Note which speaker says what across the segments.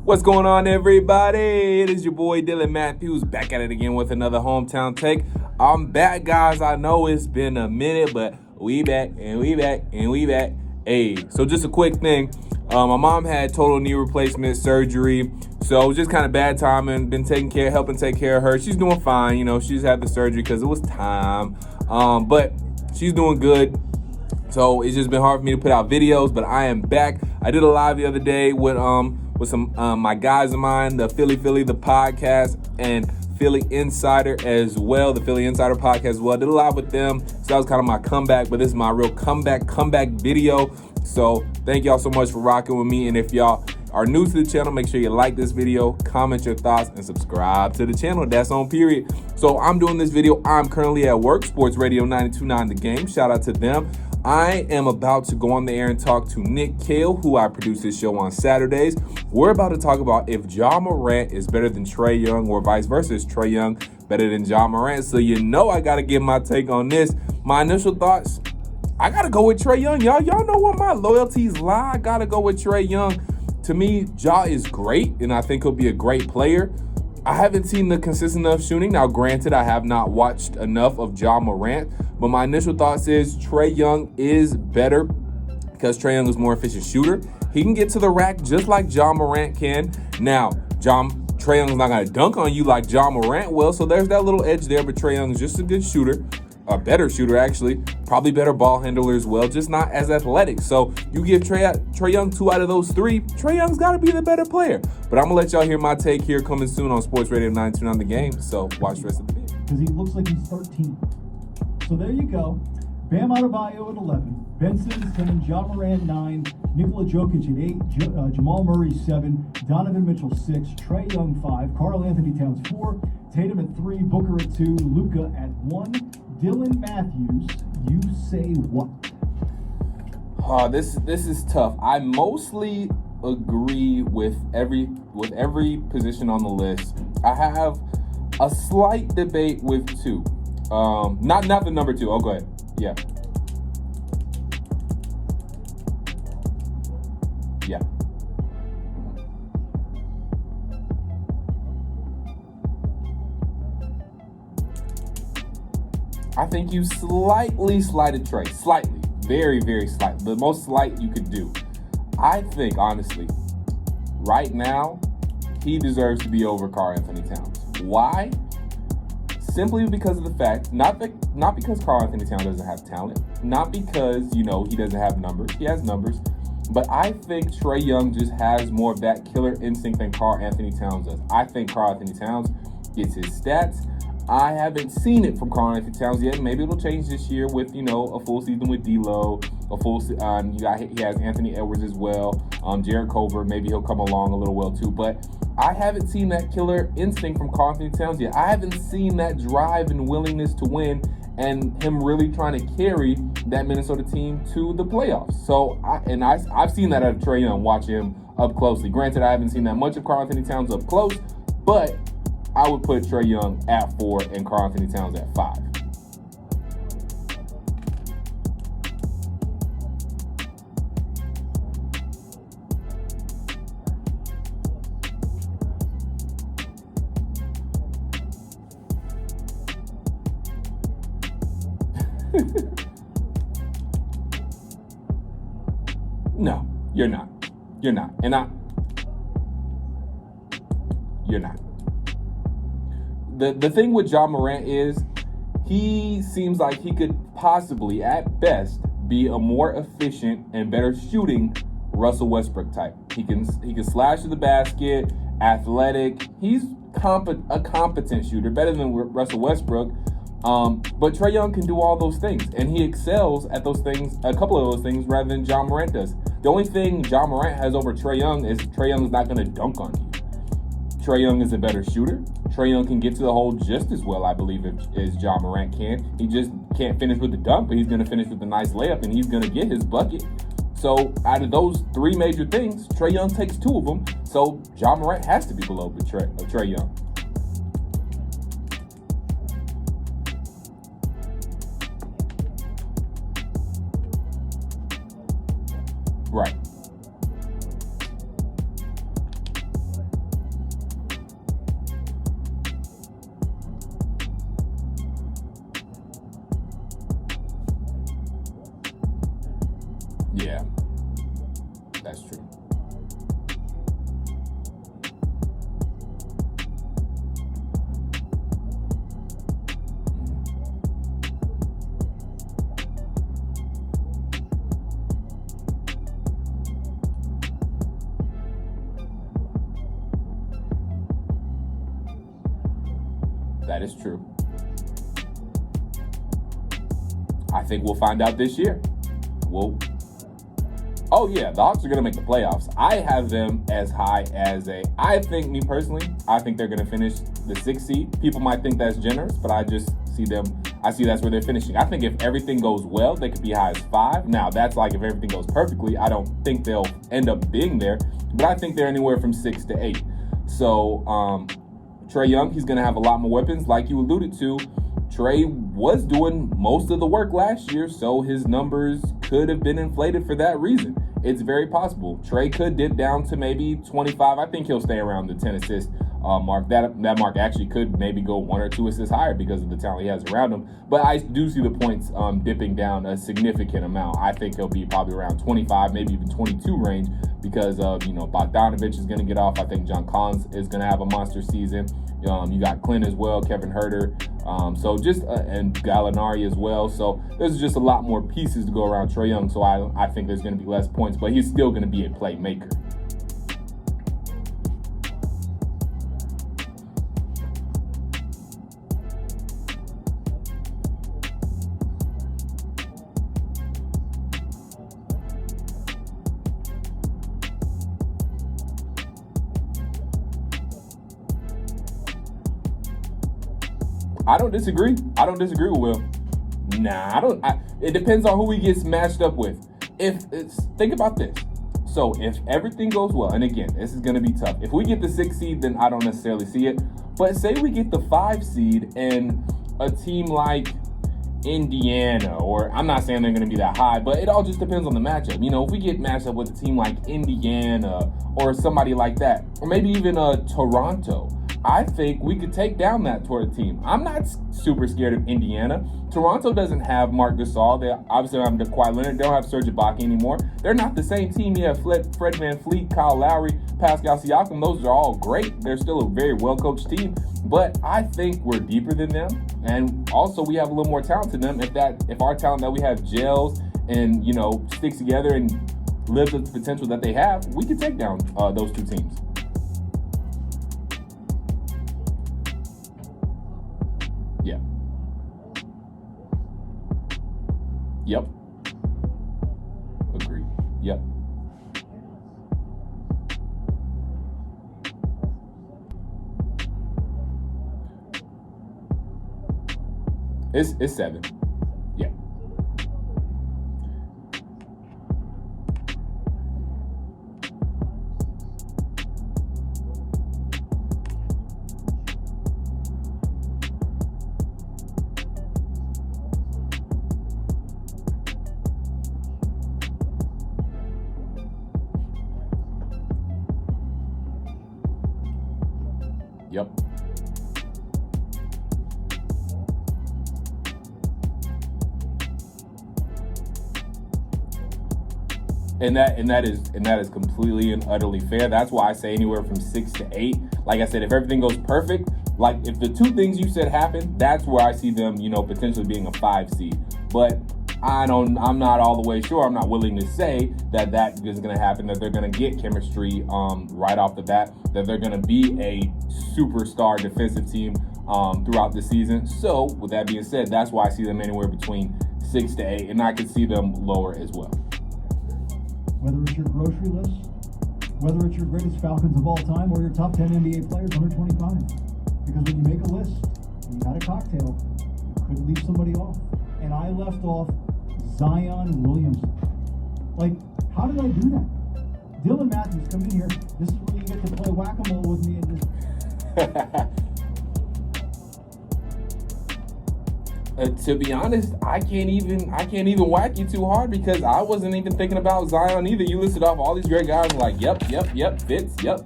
Speaker 1: What's going on, everybody? It is your boy Dylan Matthews back at it again with another hometown take. I'm back, guys. I know it's been a minute, but we back and we back and we back. Hey, so just a quick thing. My mom had total knee replacement surgery, so it was just kind of bad timing. Been helping take care of her. She's doing fine. You know, she's had the surgery because it was time, but she's doing good. So it's just been hard for me to put out videos, but I am back. I did a live the other day with some my guys of mine, the Philly, the podcast, and Philly Insider as well, the Philly Insider podcast as well. I did a live with them, so that was kind of my comeback, but this is my real comeback video. So thank y'all so much for rocking with me, and if y'all are new to the channel, make sure you like this video, comment your thoughts, and subscribe to the channel. That's on period. So I'm doing this video. I'm currently at work, Sports Radio 92.9 The Game. Shout out to them. I am about to go on the air and talk to Nick Kale, who I produce his show on Saturdays. We're about to talk about if Ja Morant is better than Trae Young or vice versa. Is Trae Young better than Ja Morant? So you know I got to give my take on this. My initial thoughts, I got to go with Trae Young. Y'all know where my loyalties lie. I got to go with Trae Young. To me, Ja is great, and I think he'll be a great player. I haven't seen the consistent enough shooting. Now, granted, I have not watched enough of Ja Morant, but my initial thoughts is Trae Young is better because Trae Young is a more efficient shooter. He can get to the rack just like Ja Morant can. Now, Trae Young's not going to dunk on you like Ja Morant will, so there's that little edge there, but Trae Young is just a good shooter. A better shooter, actually. Probably better ball handler as well, just not as athletic. So you give Trae Young 2 out of those 3, Trae Young's got to be the better player. But I'm going to let y'all hear my take here coming soon on Sports Radio 92.9 The Game. So watch the rest of the video.
Speaker 2: Because he looks like he's 13. So there you go. Bam Adebayo at 11. Ben Simmons 10. Ja Morant 9. Nikola Jokic at 8. Jamal Murray 7. Donovan Mitchell 6. Trae Young 5. Karl Anthony Towns 4. Tatum at 3. Booker at 2. Luka at 1. Dylan Matthews, you say what?
Speaker 1: This is tough. I mostly agree with every position on the list. I have a slight debate with 2. Not the number 2. Oh, go ahead. Yeah. I think you slightly slighted Trae. Slightly. Very, very slight. The most slight you could do. I think, honestly, right now, he deserves to be over Karl Anthony Towns. Why? Simply because of the fact, not because Karl Anthony Towns doesn't have talent, not because, he doesn't have numbers. He has numbers. But I think Trae Young just has more of that killer instinct than Karl Anthony Towns does. I think Karl Anthony Towns gets his stats. I haven't seen it from Karl Anthony Towns yet. Maybe it'll change this year with, a full season with D'Lo, he has Anthony Edwards as well, Jared Culver. Maybe he'll come along a little well too. But I haven't seen that killer instinct from Karl Anthony Towns yet. I haven't seen that drive and willingness to win and him really trying to carry that Minnesota team to the playoffs. So I've seen that out of Trae Young, watching him up closely. Granted, I haven't seen that much of Karl Anthony Towns up close, but I would put Trae Young at 4 and Karl Anthony Towns at 5. No, you're not. You're not. You're not. The thing with Ja Morant is he seems like he could possibly, at best, be a more efficient and better shooting Russell Westbrook type. He can slash to the basket, athletic. He's a competent shooter, better than Russell Westbrook. But Trae Young can do all those things, and he excels at those things, a couple of those things, rather than Ja Morant does. The only thing Ja Morant has over Trae Young is Trae Young is not going to dunk on you. Trae Young is a better shooter. Trae Young can get to the hole just as well, I believe, as Ja Morant can. He just can't finish with the dunk, but he's going to finish with a nice layup, and he's going to get his bucket. So out of those 3 major things, Trae Young takes 2 of them. So Ja Morant has to be below Trae Young. Right. That is true. I think we'll find out this year. Oh yeah, the Hawks are going to make the playoffs. I have them as high as I think they're going to finish the 6th seed. People might think that's generous, but I see that's where they're finishing. I think if everything goes well, they could be high as 5. Now, that's like if everything goes perfectly. I don't think they'll end up being there, but I think they're anywhere from 6 to 8. So, Trae Young, he's going to have a lot more weapons. Like you alluded to, Trae was doing most of the work last year, so his numbers could have been inflated for that reason. It's very possible. Trae could dip down to maybe 25. I think he'll stay around the 10 assist mark. That mark actually could maybe go 1 or 2 assists higher because of the talent he has around him. But I do see the points dipping down a significant amount. I think he'll be probably around 25, maybe even 22 range because of, Bogdanovich is going to get off. I think John Collins is going to have a monster season. You got Clint as well, Kevin Huerter, and Gallinari as well. So there's just a lot more pieces to go around Trae Young. So I think there's going to be less points, but he's still going to be a playmaker. I don't disagree with Will. It depends on who he gets matched up with. Think about this. So if everything goes well, and again, this is going to be tough. If we get the 6th seed, then I don't necessarily see it. But say we get the 5 seed and a team like Indiana, or I'm not saying they're going to be that high, but it all just depends on the matchup. If we get matched up with a team like Indiana or somebody like that, or maybe even Toronto, I think we could take down that Toronto team. I'm not super scared of Indiana. Toronto doesn't have Marc Gasol. They obviously don't have Kawhi Leonard. They don't have Serge Ibaka anymore. They're not the same team. You have Fred VanVleet, Kyle Lowry, Pascal Siakam. Those are all great. They're still a very well-coached team. But I think we're deeper than them. And also we have a little more talent than them. If our talent that we have gels and, sticks together and lives with the potential that they have, we can take down those two teams. Yeah. Yep. Agreed. Yep. It's 7. Yeah. Yep. And that is completely and utterly fair. That's why I say anywhere from 6 to 8. Like I said, if everything goes perfect, like if the 2 things you said happen, that's where I see them, potentially being a 5 seed. But I'm not all the way sure. I'm not willing to say that is going to happen, that they're going to get chemistry right off the bat, that they're going to be a superstar defensive team throughout the season. So with that being said, that's why I see them anywhere between 6 to 8, and I could see them lower as well.
Speaker 2: Whether it's your grocery list, whether it's your greatest Falcons of all time, or your top 10 NBA players under 25. Because when you make a list and you had a cocktail, you could leave somebody off. And I left off Zion Williamson. Like, how did I do that? Dylan Matthews, come in here. This is where you get to play whack-a-mole with me and just...
Speaker 1: To be honest, I can't even whack you too hard because I wasn't even thinking about Zion either. You listed off all these great guys, like yep, fits, yep.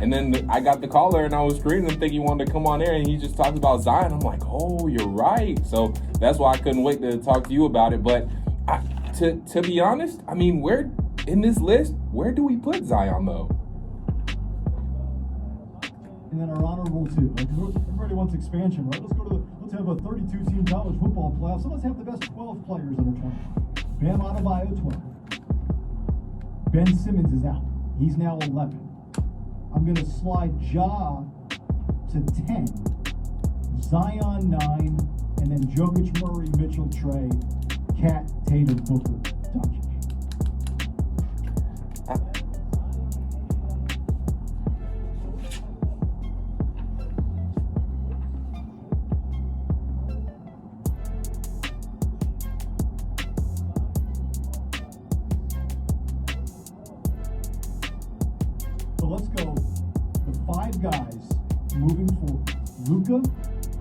Speaker 1: And then I got the caller and I was screaming and thinking he wanted to come on air and he just talked about Zion. I'm like, oh, you're right. So that's why I couldn't wait to talk to you about it. But to be honest, I mean, where in this list, where do we put Zion though?
Speaker 2: And then our honorable 2. Like, everybody wants expansion, right? Let's have a 32-team college football playoff. So let's have the best 12 players under 20. Bam Adebayo, 12. Ben Simmons is out. He's now 11. I'm going to slide Ja to 10. Zion 9, and then Jokic, Murray, Mitchell, Trae, Cat, Tatum, Booker, Doncic. So let's go. The 5 guys moving forward: Luka,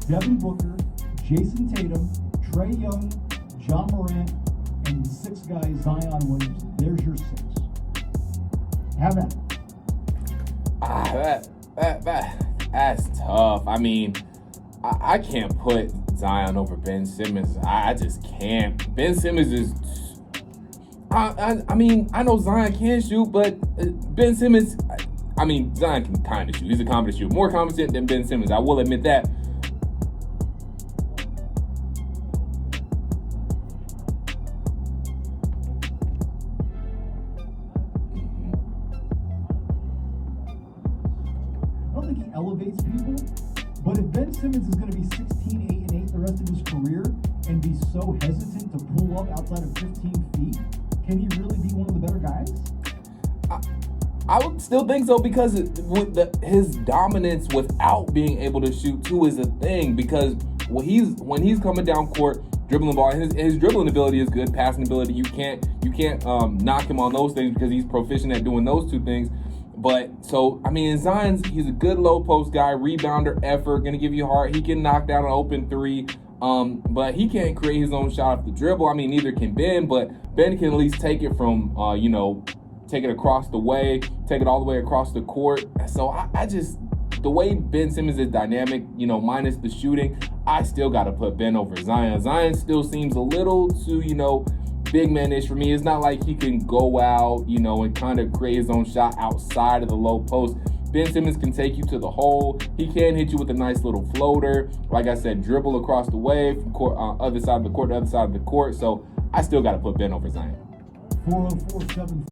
Speaker 2: Devin Booker, Jason Tatum, Trae Young, Ja Morant, and the 6th guy, Zion Williamson. There's your 6. Have at it.
Speaker 1: That's tough. I mean, I can't put Zion over Ben Simmons. I just can't. Ben Simmons is. I mean, I know Zion can shoot, but Ben Simmons. I mean, Zion can kind of shoot. He's a competent shooter, more competent than Ben Simmons. I will admit that.
Speaker 2: I don't think he elevates people, but if Ben Simmons is going to be 16, 8, and 8 the rest of his career and be so hesitant to pull up outside of 15 feet, can he really be one of the better guys?
Speaker 1: I would still think so, because his dominance without being able to shoot too is a thing. Because when he's coming down court dribbling the ball, his dribbling ability is good, passing ability you can't knock him on those things because he's proficient at doing those 2 things. But so I mean, he's a good low post guy, rebounder, effort, gonna give you heart. He can knock down an open 3. But he can't create his own shot off the dribble. I mean, neither can Ben, but Ben can at least take it from take it across the way, take it all the way across the court. So I just, the way Ben Simmons is dynamic, minus the shooting, I still got to put Ben over Zion. Zion still seems a little too, big man-ish for me. It's not like he can go out, and kind of create his own shot outside of the low post. Ben Simmons can take you to the hole. He can hit you with a nice little floater. Like I said, dribble across the way from other side of the court to other side of the court. So I still got to put Ben over Zion.
Speaker 2: 404-7